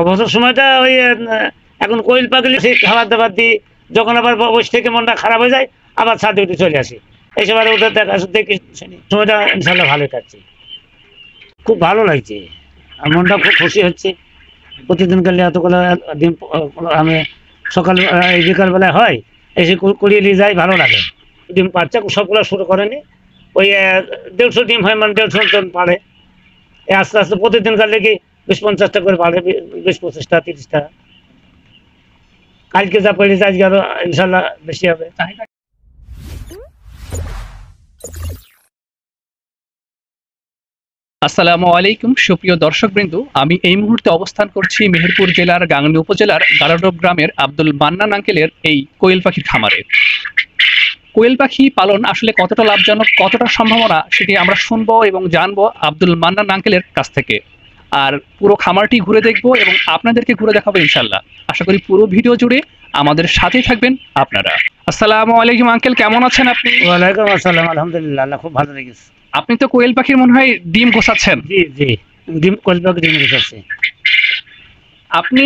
অবসর সময়টা ওই এখন কোয়েল পাখি সেই খাবার দাবার দিই, যখন আবার বসে থেকে মনটা খারাপ হয়ে যায় আবার ছাদে উঠে চলে আসি, এইসব আর ওদের দেখা দেখি সময়টা ইনশাল্লাহ ভালো কাটছে, খুব ভালো লাগছে আর মনটা খুব খুশি হচ্ছে। প্রতিদিন কালে এতগুলো ডিম আমি সকাল বিকালবেলায় হয় এসে করিয়ে নিয়ে যাই, ভালো লাগে। ডিম পাচ্ছে সবগুলো শুরু করেনি, ওই 150 ডিম হয়, মানে 150 জন পারে। আস্তে আস্তে প্রতিদিন কালে কি 20-50টা করে পারে, 20-25টা 30টা। কালকে যা পেয়েছে আজকে আরো ইনশাল্লাহ বেশি হবে। আসসালামু আলাইকুম সুপ্রিয় দর্শকবৃন্দ, আমি এই মুহূর্তে অবস্থান করছি মেহেরপুর জেলার গাংনী উপজেলার গারাডোব গ্রামের আব্দুল মান্নান আঙ্কেলের এই কোয়েল পাখির খামারে। কোয়েল পাখি পালন আসলে কতটা লাভজনক, কতটা সম্ভাবনা, সেটি আমরা শুনবো এবং জানবো আব্দুল মান্নান আঙ্কেলের কাছ থেকে। আর পুরো খামারটি ঘুরে দেখবো এবং আপনাদেরকে ঘুরে দেখাবো ইনশাল্লাহ। আশা করি পুরো ভিডিও জুড়ে আমাদের সাথেই থাকবেন আপনারা। আসসালামু আলাইকুম আঙ্কেল, কেমন আছেন আপনি? ওয়ালাইকুম আসসালাম, আলহামদুলিল্লাহ, আল্লাহ খুব ভালো লেগেছে। আপনি তো কোয়েল পাখির মনে হয় ডিম গোছাচ্ছেন? জি জি, ডিম কোয়েল পাখি ডিম গোছাচ্ছে। আপনি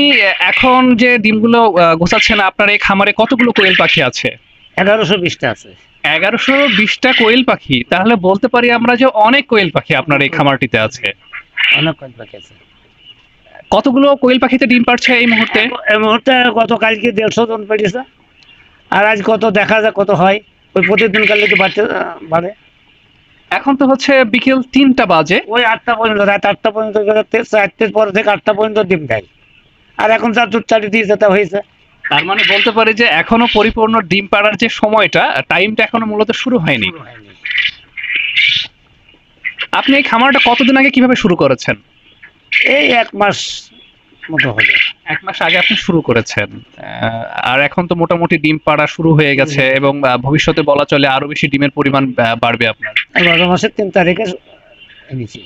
এখন যে ডিমগুলো গোছাচ্ছেন, আপনার এই খামারে কতগুলো কোয়েল পাখি আছে? 1120টা আছে। 1120টা কোয়েল পাখি, তাহলে বলতে পারি আমরা যে অনেক কোয়েল পাখি আপনার এই খামারটিতে আছে। অনেক কোয়েল পাখি আছে। কতগুলো কোয়েল পাখিতে ডিম পারছে এই মুহূর্তে? এই মুহূর্তে গতকালকে 150 জন পেয়েছে, আর আজ কত দেখা যায় কত হয়, ওই প্রতিদিন কালে কি বাড়তে বাড়ে। এখন তো হচ্ছে বিকেল 3টা বাজে, ওই 8টা পর্যন্ত, রাত 8টা পর্যন্ত, 4টের পর থেকে 8টা পর্যন্ত ডিম দেয়। আর এখন 4 দিয়ে যেতে হয়েছে। তার মানে বলতে পারি যে এখনো পরিপূর্ণ ডিম পাড়ার যে সময়টা, টাইমটা এখনো মূলত শুরু হয়নি। আপনি এই খামারটা কতদিন আগে কিভাবে শুরু করেছেন? এই 1 মাস মতো হলো। 1 মাস আগে আপনি শুরু করেছেন, আর এখন তো মোটামুটি ডিম পাড়া শুরু হয়ে গেছে এবং ভবিষ্যতে বলা চলে আরো বেশি ডিমের পরিমাণ বাড়বে আপনার। 12 মাসের 3 তারিখে এনেছি,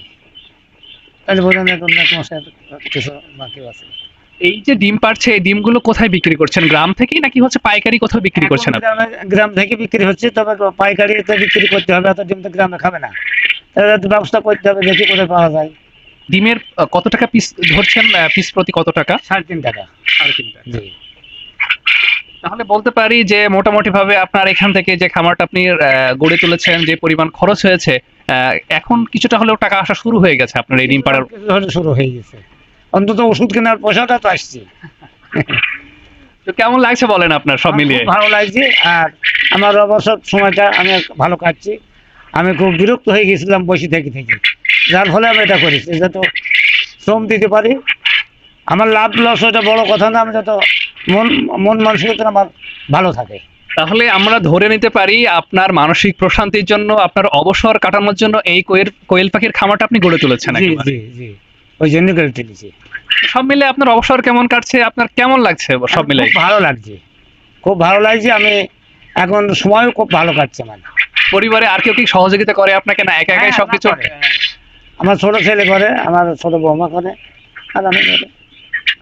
তাহলে বোঝেন এখন 1 মাসের কিছু বাকি আছে। এই যে ডিম পাড়ছে, এই ডিমগুলো কোথায় বিক্রি করছেন? গ্রাম থেকেই নাকি হচ্ছে পাইকারি কোথাও বিক্রি করছেন? গ্রাম থেকে বিক্রি হচ্ছে, তবে পাইকারিতে বিক্রি করতে হবে, এত ডিম তো গ্রামে খাবে না, ব্যবস্থা করতে হবে, দেখি কোথায় পাওয়া যায়। ডিমের কত টাকা পিস ধরছেন? পিস প্রতি কত টাকা? 3.5 টাকা। 3.5 টাকা। জি। তাহলে বলতে পারি যে মোটামুটি ভাবে আপনার এখান থেকে যে খামারটা আপনি গড়ে তুলেছেন, যে পরিমাণ খরচ হয়েছে, এখন কিছুটা হলেও টাকা আসা শুরু হয়ে গেছে আপনার এই ডিম পাড়ার। শুরু হয়ে গেছে, অন্তত ওষুধ কেনার পয়সাটা তো আসছে। তো কেমন লাগছে বলেন আপনার সব মিলিয়ে? ভালো লাগছে, আর আমার অবসর সময়টা আমি ভালো কাটছি। আমি খুব বিরক্ত হয়ে গেছিলাম বসে থেকে, যার ফলে আমি এটা করেছি, যত শ্রম দিতে পারি। আমার লাভ লস ওটা বড় কথা না, আমি যত মন মানসিকতা আমার ভালো থাকে। তাহলে আমরা ধরে নিতে পারি আপনার মানসিক প্রশান্তির জন্য, আপনার অবসর কাটানোর জন্য এই কোয়েল পাখির খামারটা আপনি গড়ে তুলেছেন। জি জি জি, ওই জন্য গড়ে তুলেছি। সব মিলে আপনার অবসর কেমন কাটছে, আপনার কেমন লাগছে সব মিলে? ভালো লাগছে, খুব ভালো লাগছে। আমি এখন সময়ও খুব ভালো কাটছে। মানে পরিবারে আর কেউ কি সহযোগিতা করে আপনাকে, না একা একাই সবকিছু? আমার ছোট ছেলে করে, আমার ছোট বৌমা করে, আর আমি করি।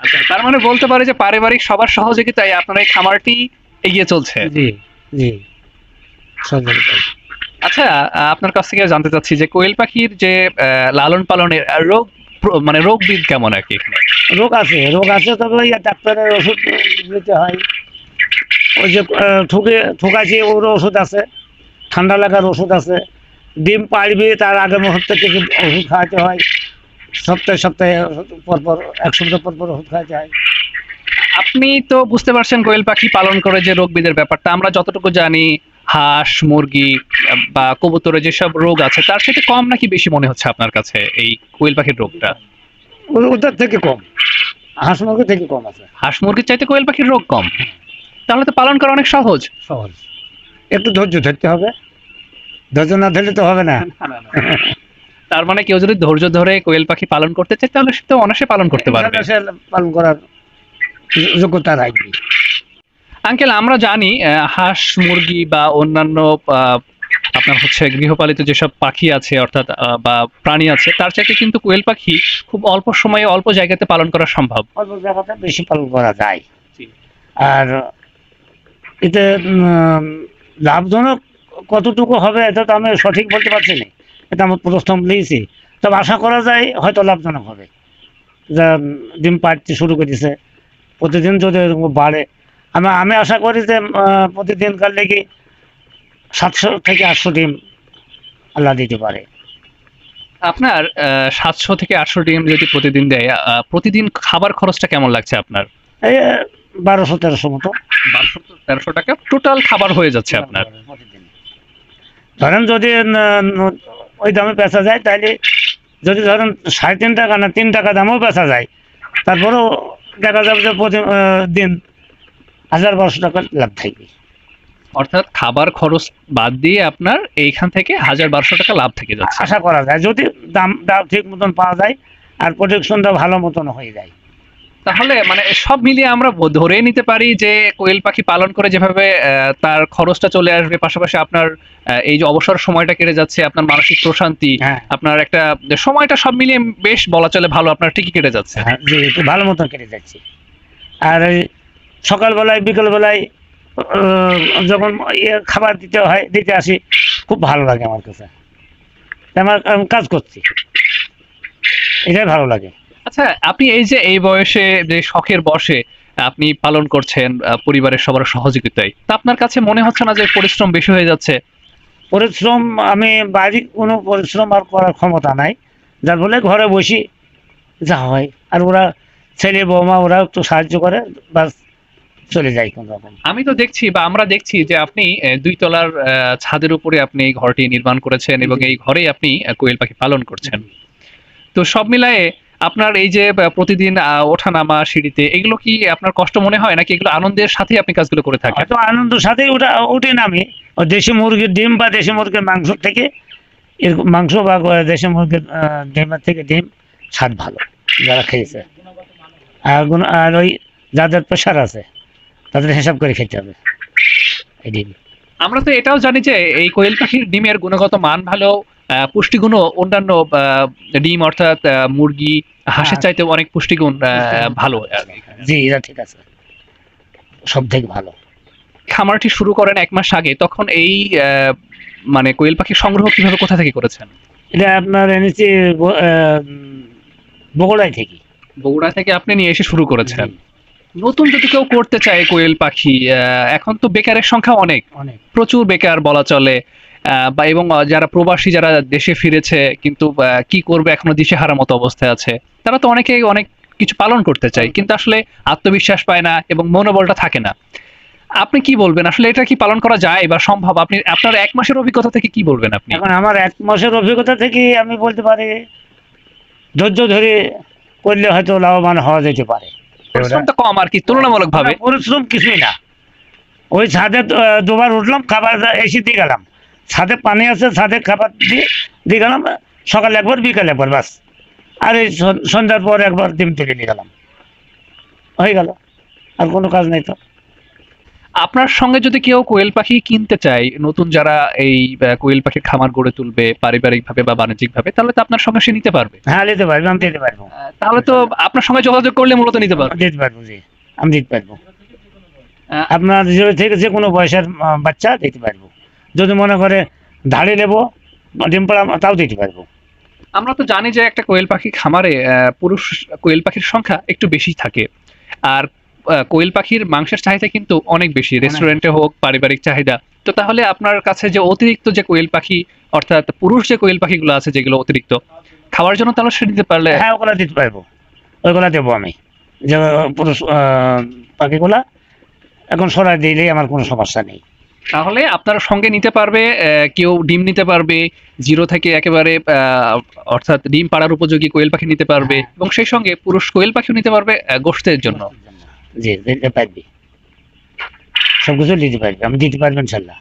আচ্ছা, তার মানে বলতে পারে যে পারিবারিক সবার সহযোগিতায় আপনার এই খামারটি এগিয়ে চলছে। জি জি, সহযোগিতা। আচ্ছা, আপনার কাছ থেকে জানতে চাচ্ছি যে কোয়েল পাখির যে লালন পালনের রোগ, মানে রোগবিধ কেমন আর কি? রোগ আছে, তবে ওই ডাক্তারের ওষুধ নিতে হয়। ওই যে ঠুকাছি, ওর ওষুধ আছে, ঠান্ডা লাগার ওষুধ আছে, ডিম পাড়বে তার আগে মুহূর্তে কিছু ওষুধ খাওয়াতে হয়, সপ্তাহে পরপর 1 সপ্তাহ পরপর ওষুধ খাওয়াতে হয়। আপনি তো বুঝতে পারছেন কোয়েল পাখি পালন করে যে রোগবিধের ব্যাপারটা, আমরা যতটুকু জানি হাঁস মুরগি বা কবুতরের যেসব রোগ আছে তার সাথে কম নাকি বেশি মনে হচ্ছে আপনার কাছে এই কোয়েল পাখির রোগটা? ওটার থেকে কম, হাঁস মুরগি থেকে কম আছে। হাঁস মুরগির চাইতে কোয়েল পাখির রোগ কম? তাহলে তো পালন করা অনেক সহজ। একটু ধৈর্য ধরতে হবে, ধৈর্য না ধরলে তো হবে না। তার মানে কেউ যদি ধৈর্য ধরে কোয়েল পাখি পালন করতে চায় তাহলে সে তো অনায়াসে পালন করতে পারবে, পালন করার যোগ্যতা রাখবে। আঙ্কেল, আমরা জানি হাঁস মুরগি বা অন্যান্য আপনার হচ্ছে গৃহপালিত যেসব পাখি আছে অর্থাৎ বা প্রাণী আছে, তার চাইতে কিন্তু কোয়েল পাখি খুব অল্প সময়ে অল্প জায়গাতে পালন করা সম্ভব। অল্প জায়গাতে বেশি পালন করা যায়, আর এতে লাভজনক কতটুকু হবে এটা তো আমি সঠিক বলতে পারছি না, এটা আমার প্রথম নিয়েছি, তবে আশা করা যায় হয়তো লাভজনক হবে। যা ডিম পাড়তে শুরু করেছে, প্রতিদিন যদি এরকম বাড়ে, আমি আশা করি যে প্রতিদিন কালে কি 700 থেকে 800 ডিম আল্লাহ দিতে পারে। আপনার 700 থেকে 800 ডিম যদি প্রতিদিন দেয়, প্রতিদিন খাবার খরচটা কেমন লাগছে আপনার? এই 1200-1300 মতো। 1200-1300 টাকা টোটাল খাবার হয়ে যাচ্ছে আপনার প্রতিদিন। ধরেন যদি ওই দামে বেচা যায়, তাহলে যদি ধরেন 3.5 টাকা না 3 টাকা দামেও বেচা যায়, তারপরেও দেখা যাবে যে প্রতিদিন 1000-1200 টাকা লাভ থাকবে। অর্থাৎ খাবার খরচ বাদ দিয়ে আপনার এইখান থেকে 1000-1200 টাকা লাভ থেকে যাচ্ছে আশা করা যায়, যদি দাম ঠিক মতন পাওয়া যায় আর প্রোটেকশনটা ভালো মতন হয়ে যায়। তাহলে মানে সব মিলিয়ে আমরা ধরে নিতে পারি যে কোয়েল পাখি পালন করে যেভাবে তার খরচটা চলে আসবে, পাশাপাশি আপনার এই যে অবসর সময়টা কেটে যাচ্ছে, আপনার মানসিক প্রশান্তি, আপনার একটা সময়টা সব মিলিয়ে বেশ বলা চলে ভালো আপনার ঠিকই কেটে যাচ্ছে। জি, একটু ভালো মতন কেটে যাচ্ছে। আর সকালবেলায় বিকেলবেলায় যখন খাবার দিতে আসি, খুব ভালো লাগে আমার কাছে, আমার কাজ করছি, এটাই ভালো লাগে। আচ্ছা, আপনি এই যে এই বয়সে যে শখের বশে আপনি পালন করছেন পরিবারের সবার সহযোগিতায়, তা আপনার কাছে মনে হচ্ছে না যে পরিশ্রম বেশি হয়ে যাচ্ছে? পরিশ্রম, আমি বাড়ির কোনো পরিশ্রম আর করার ক্ষমতা নাই, যার ফলে ঘরে বসি যা হয়, আর ওরা ছেলে বৌমা ওরা একটু সাহায্য করে, বাস চলে যায় কোন রকম। আমি তো দেখছি বা আমরা দেখছি যে আপনি 2 তলার ছাদের উপরে আপনি এই ঘরটি নির্মাণ করেছেন এবং এই ঘরেই আপনি কোয়েল পাখি পালন করছেন। তো সব মিলায়ে আপনার এই যে প্রতিদিন ওঠানামা সিঁড়িতে, এগুলো কি আপনার কষ্ট মনে হয় নাকি এগুলো আনন্দের সাথে আপনি কাজগুলো করে থাকেন? তো আনন্দের সাথেই উঠে নামি। দেশি মুরগির ডিম বা দেশি মুরগির মাংস থেকে, এরকম মাংস বা দেশি মুরগির ডিমের থেকে ডিম স্বাদ ভালো, যারা খেয়েছে। আর ওই যাদের প্রেশার আছে তাদের হিসাব করে খেতে হবে এই ডিম। আমরা তো এটাও জানি যে এই কোয়েল পাখির ডিমের গুণগত মান ভালো, পুষ্টিগুণও অন্যান্য ডিম অর্থাৎ মুরগি, হাঁসের চাইতে অনেক পুষ্টিগুণ ভালো। জি, এটা ঠিক আছে, সব থেকে ভালো। খামারটি শুরু করেন 1 মাস আগে, তখন এই মানে কোয়েল পাখি সংগ্রহ কিভাবে কোথা থেকে করেছেন? এটা আপনার এনেছি বগুড়ায় থেকে। বগুড়া থেকে আপনি নিয়ে এসে শুরু করেছেন। নতুন যদি কেউ করতে চায় কোয়েল পাখি, এখন তো বেকারের সংখ্যা অনেক, প্রচুর বেকার বলা চলে, বা এবং যারা প্রবাসী, যারা দেশে ফিরেছে কিন্তু কি করবে এখনো দিশেহারা মতো অবস্থায় আছে, তারা তো অনেকে অনেক কিছু পালন করতে চায় কিন্তু আসলে আত্মবিশ্বাস পায় না এবং মনোবলটা থাকে না। আপনি কি বলবেন, আসলে এটা কি পালন করা যায় বা সম্ভব? আপনি আপনার 1 মাসের অভিজ্ঞতা থেকে কি বলবেন? আপনি এখন আমার 1 মাসের অভিজ্ঞতা থেকে আমি বলতে পারি, ধৈর্য ধরে করলে হয়তো লাভবান হওয়া যেতে পারে। পরিশ্রমটা কম আর কি তুলনামূলকভাবে। পরিশ্রম কিছুই না, ওই ছাদে 2বার উঠলাম, খাবার এসে দিয়ে গেলাম, ছাদে পানি আছে, ছাদে খাবার দিয়ে গেলাম, সকালে একবার বিকালে একবার, বাস। আর এই সন্ধ্যার পর একবার ডিম তুলে নিয়ে গেলাম, হয়ে গেল, আর কোনো কাজ নেই। তো আপনার সঙ্গে যদি কেউ কোয়েল পাখি কিনতে চায়, নতুন যারা এই কোয়েল পাখির খামার গড়ে তুলবে পারিবারিকভাবে বা বাণিজ্যিকভাবে, তাহলে তো আপনার সঙ্গে সে নিতে পারবে? হ্যাঁ, নিতে পারবে, আমি দিতে পারবো। তাহলে তো আপনার সঙ্গে যোগাযোগ করলে মূলত নিতে পারবে? দিতে পারবো, জি, আমি দিতে পারবো। আপনার থেকে যে কোনো বয়সের বাচ্চা দিতে পারবো, যদি মনে করে ধাড়ি নেবো ডিম পাড়া, তাও দিতে পারবো। আমরা তো জানি যে একটা কোয়েল পাখি খামারে পুরুষ কোয়েল পাখির সংখ্যা একটু বেশি থাকে, আর কোয়েল পাখির মাংসের চাহিদা কিন্তু অনেক বেশি, রেস্টুরেন্টে হোক, পারিবারিক চাহিদা। তো তাহলে আপনার কাছে যে অতিরিক্ত যে কোয়েল পাখি, অর্থাৎ পুরুষ যে কোয়েল পাখিগুলো আছে যেগুলো অতিরিক্ত খাওয়ার জন্য, তাহলে সে দিতে পারলে? হ্যাঁ, ওগুলা দিতে পারবো, ওইগুলা দেবো আমি, যে পুরুষ পাখিগুলা এখন সরাই দিলেই আমার কোনো সমস্যা নেই। তাহলে আপনার সঙ্গে নিতে পারবে, কেউ ডিম নিতে পারবে 0 থেকে একেবারে, অর্থাৎ ডিম পাড়ার উপযোগী কোয়েল পাখি নিতে পারবে, এবং সেই সঙ্গে পুরুষ কোয়েল পাখিও নিতে পারবে গোশতের জন্য। জি, দিতে পারবি, সবকিছু দিতে পারবি, আমি দিতে পারবো ইনশাল্লাহ।